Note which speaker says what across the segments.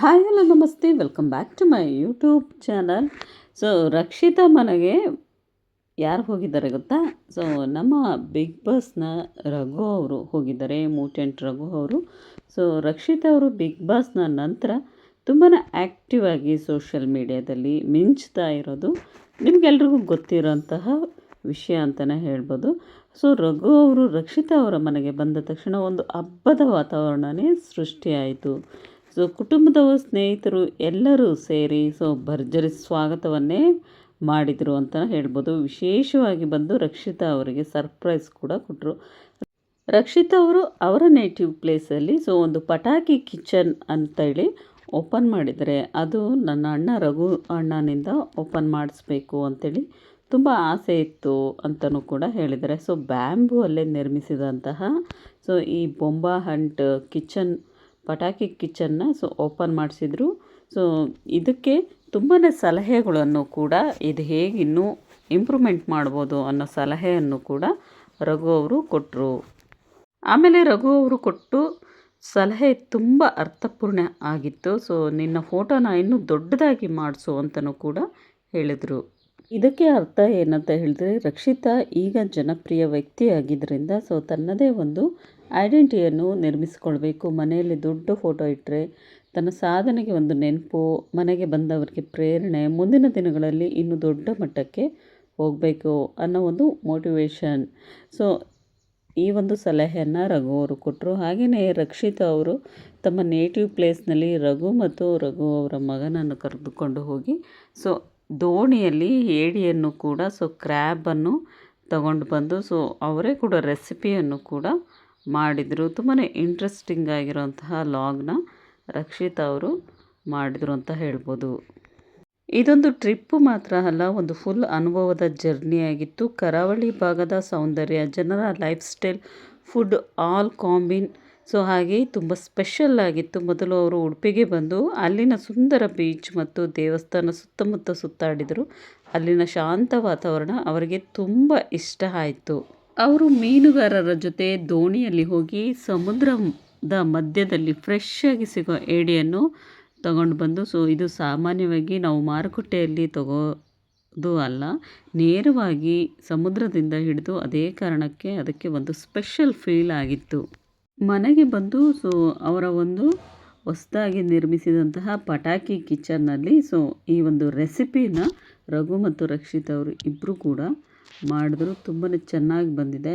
Speaker 1: Hi hello ನಮಸ್ತೆ, welcome back to my YouTube channel. So Rakshita ಮನೆಗೆ ಯಾರು ಹೋಗಿದ್ದಾರೆ ಗೊತ್ತಾ? ಸೊ ನಮ್ಮ ಬಿಗ್ ಬಾಸ್ನ ರಘು ಅವರು ಹೋಗಿದ್ದಾರೆ, ಮೂಟೆಂಟ್ ರಘು ಅವರು. ಸೊ ರಕ್ಷಿತಾ ಅವರು ಬಿಗ್ ಬಾಸ್ನ ನಂತರ ತುಂಬಾ ಆ್ಯಕ್ಟಿವ್ ಆಗಿ ಸೋಷಿಯಲ್ ಮೀಡಿಯಾದಲ್ಲಿ ಮಿಂಚ್ತಾ ಇರೋದು ನಿಮಗೆಲ್ರಿಗೂ ಗೊತ್ತಿರೋಂತಹ ವಿಷಯ ಅಂತಲೇ ಹೇಳ್ಬೋದು. ಸೊ ರಘು ಅವರು ರಕ್ಷಿತಾ ಅವರ ಮನೆಗೆ ಬಂದ ತಕ್ಷಣ ಒಂದು ಹಬ್ಬದ ವಾತಾವರಣವೇ ಸೃಷ್ಟಿಯಾಯಿತು. ಸೊ ಕುಟುಂಬದವರು, ಸ್ನೇಹಿತರು ಎಲ್ಲರೂ ಸೇರಿ ಭರ್ಜರಿ ಸ್ವಾಗತವನ್ನೇ ಮಾಡಿದರು ಅಂತ ಹೇಳ್ಬೋದು. ವಿಶೇಷವಾಗಿ ಬಂದು ರಕ್ಷಿತಾ ಅವರಿಗೆ ಸರ್ಪ್ರೈಸ್ ಕೂಡ ಕೊಟ್ಟರು. ರಕ್ಷಿತಾ ಅವರು ಅವರ ನೇಟಿವ್ ಪ್ಲೇಸಲ್ಲಿ ಒಂದು ಪಟಾಕಿ ಕಿಚನ್ ಅಂತೇಳಿ ಓಪನ್ ಮಾಡಿದರೆ, ಅದು ನನ್ನ ಅಣ್ಣ ರಘು ಅಣ್ಣನಿಂದ ಓಪನ್ ಮಾಡಿಸ್ಬೇಕು ಅಂಥೇಳಿ ತುಂಬ ಆಸೆ ಇತ್ತು ಅಂತಲೂ ಕೂಡ ಹೇಳಿದ್ದಾರೆ. ಬ್ಯಾಂಬೂ ಅಲ್ಲೇ ನಿರ್ಮಿಸಿದಂತಹ ಈ ಬೊಂಬಾ ಹಂಟ್ ಕಿಚನ್, ಪಟಾಕಿ ಕಿಚನ್ನ ಓಪನ್ ಮಾಡಿಸಿದ್ರು. ಇದಕ್ಕೆ ತುಂಬಾ ಸಲಹೆಗಳನ್ನು ಕೂಡ, ಇದು ಹೇಗೆ ಇನ್ನೂ ಇಂಪ್ರೂವ್ಮೆಂಟ್ ಮಾಡ್ಬೋದು ಅನ್ನೋ ಸಲಹೆಯನ್ನು ಕೂಡ ರಘು ಅವರು ಕೊಟ್ಟರು. ಆಮೇಲೆ ರಘು ಅವರು ಕೊಟ್ಟು ಸಲಹೆ ತುಂಬ ಅರ್ಥಪೂರ್ಣ ಆಗಿತ್ತು. ನಿನ್ನ ಫೋಟೋನ ಇನ್ನೂ ದೊಡ್ಡದಾಗಿ ಮಾಡಿಸು ಅಂತಲೂ ಕೂಡ ಹೇಳಿದರು. ಇದಕ್ಕೆ ಅರ್ಥ ಏನಂತ ಹೇಳಿದ್ರೆ, ರಕ್ಷಿತಾ ಈಗ ಜನಪ್ರಿಯ ವ್ಯಕ್ತಿ ಆಗಿದ್ದರಿಂದ ತನ್ನದೇ ಒಂದು ಐಡೆಂಟಿಟಿಯನ್ನು ನಿರ್ಮಿಸಿಕೊಳ್ಬೇಕು. ಮನೆಯಲ್ಲಿ ದೊಡ್ಡ ಫೋಟೋ ಇಟ್ಟರೆ ತನ್ನ ಸಾಧನೆಗೆ ಒಂದು ನೆನಪು, ಮನೆಗೆ ಬಂದವರಿಗೆ ಪ್ರೇರಣೆ, ಮುಂದಿನ ದಿನಗಳಲ್ಲಿ ಇನ್ನೂ ದೊಡ್ಡ ಮಟ್ಟಕ್ಕೆ ಹೋಗಬೇಕು ಅನ್ನೋ ಒಂದು ಮೋಟಿವೇಶನ್. ಈ ಒಂದು ಸಲಹೆಯನ್ನು ರಘು ಅವರು ಕೊಟ್ಟರು. ಹಾಗೆಯೇ ರಕ್ಷಿತಾ ಅವರು ತಮ್ಮ ನೇಟಿವ್ ಪ್ಲೇಸ್ನಲ್ಲಿ ರಘು ಮತ್ತು ರಘು ಅವರ ಮಗನನ್ನು ಕರೆದುಕೊಂಡು ಹೋಗಿ ದೋಣಿಯಲ್ಲಿ ಏಡಿಯನ್ನು ಕೂಡ ಕ್ರ್ಯಾಬನ್ನು ತಗೊಂಡು ಬಂದು ಅವರೇ ಕೂಡ ರೆಸಿಪಿಯನ್ನು ಕೂಡ ಮಾಡಿದರು. ತುಂಬಾ ಇಂಟ್ರೆಸ್ಟಿಂಗ್ ಆಗಿರೋಂತಹ ಲಾಗ್ನ ರಕ್ಷಿತಾ ಅವರು ಮಾಡಿದರು ಅಂತ ಹೇಳ್ಬೋದು. ಇದೊಂದು ಟ್ರಿಪ್ಪು ಮಾತ್ರ ಅಲ್ಲ, ಒಂದು ಫುಲ್ ಅನುಭವದ ಜರ್ನಿ ಆಗಿತ್ತು. ಕರಾವಳಿ ಭಾಗದ ಸೌಂದರ್ಯ, ಜನರ ಲೈಫ್ ಸ್ಟೈಲ್, ಫುಡ್ ಆಲ್ ಕಾಂಬಿನ್. ಹಾಗೆ ತುಂಬ ಸ್ಪೆಷಲ್ ಆಗಿತ್ತು. ಮೊದಲು ಅವರು ಉಡುಪಿಗೆ ಬಂದು ಅಲ್ಲಿನ ಸುಂದರ ಬೀಚ್ ಮತ್ತು ದೇವಸ್ಥಾನ ಸುತ್ತಮುತ್ತ ಸುತ್ತಾಡಿದರು. ಅಲ್ಲಿನ ಶಾಂತ ವಾತಾವರಣ ಅವರಿಗೆ ತುಂಬ ಇಷ್ಟ ಆಯಿತು. ಅವರು ಮೀನುಗಾರರ ಜೊತೆ ದೋಣಿಯಲ್ಲಿ ಹೋಗಿ ಸಮುದ್ರದ ಮಧ್ಯದಲ್ಲಿ ಫ್ರೆಶ್ ಆಗಿ ಸಿಗೋ ಏಡಿಯನ್ನು ತಗೊಂಡು ಬಂದು, ಇದು ಸಾಮಾನ್ಯವಾಗಿ ನಾವು ಮಾರುಕಟ್ಟೆಯಲ್ಲಿ ತಗೋದು ಅಲ್ಲ, ನೇರವಾಗಿ ಸಮುದ್ರದಿಂದ ಹಿಡಿದು, ಅದೇ ಕಾರಣಕ್ಕೆ ಅದಕ್ಕೆ ಒಂದು ಸ್ಪೆಷಲ್ ಫೀಲ್ ಆಗಿತ್ತು. ಮನೆಗೆ ಬಂದು ಅವರ ಒಂದು ಹೊಸದಾಗಿ ನಿರ್ಮಿಸಿದಂತಹ ಪಟಾಕಿ ಕಿಚನ್ನಲ್ಲಿ ಈ ಒಂದು ರೆಸಿಪಿನ ರಘು ಮತ್ತು ರಕ್ಷಿತಾ ಅವರು ಇಬ್ಬರು ಕೂಡ ಮಾಡಿದ್ರು. ತುಂಬಾ ಚೆನ್ನಾಗಿ ಬಂದಿದೆ.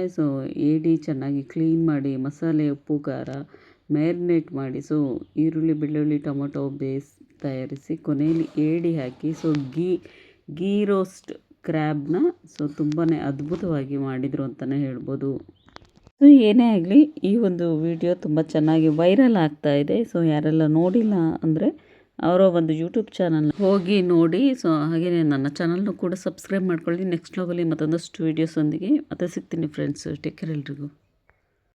Speaker 1: ಏಡಿ ಚೆನ್ನಾಗಿ ಕ್ಲೀನ್ ಮಾಡಿ, ಮಸಾಲೆ, ಉಪ್ಪು, ಖಾರ ಮ್ಯಾರಿನೇಟ್ ಮಾಡಿ, ಈರುಳ್ಳಿ, ಬೆಳ್ಳುಳ್ಳಿ, ಟೊಮೊಟೊ ಬೇಸ್ ತಯಾರಿಸಿ, ಕೊನೆಯಲ್ಲಿ ಏಡಿ ಹಾಕಿ ಗೀ ರೋಸ್ಟ್ ಕ್ರ್ಯಾಬ್ನ ತುಂಬಾ ಅದ್ಭುತವಾಗಿ ಮಾಡಿದರು ಅಂತಲೇ ಹೇಳ್ಬೋದು. ಏನೇ ಆಗಲಿ, ಈ ಒಂದು ವಿಡಿಯೋ ತುಂಬ ಚೆನ್ನಾಗಿ ವೈರಲ್ ಆಗ್ತಾ ಇದೆ. ಯಾರೆಲ್ಲ ನೋಡಿಲ್ಲ ಅಂದರೆ ಅವರ ಒಂದು ಯೂಟ್ಯೂಬ್ ಚಾನಲ್ ಹೋಗಿ ನೋಡಿ. ಹಾಗೆಯೇ ನನ್ನ ಚಾನಲ್ನು ಕೂಡ ಸಬ್ಸ್ಕ್ರೈಬ್ ಮಾಡ್ಕೊಳ್ಳಿ. ನೆಕ್ಸ್ಟ್ ವ್ಲಾಗಲ್ಲಿ ಮತ್ತೊಂದಷ್ಟು ವೀಡಿಯೋಸೊಂದಿಗೆ ಮತ್ತೆ ಸಿಗ್ತೀನಿ ಫ್ರೆಂಡ್ಸ್. ಟೇಕ್ ಕೇರ್ ಎಲ್ರಿಗೂ.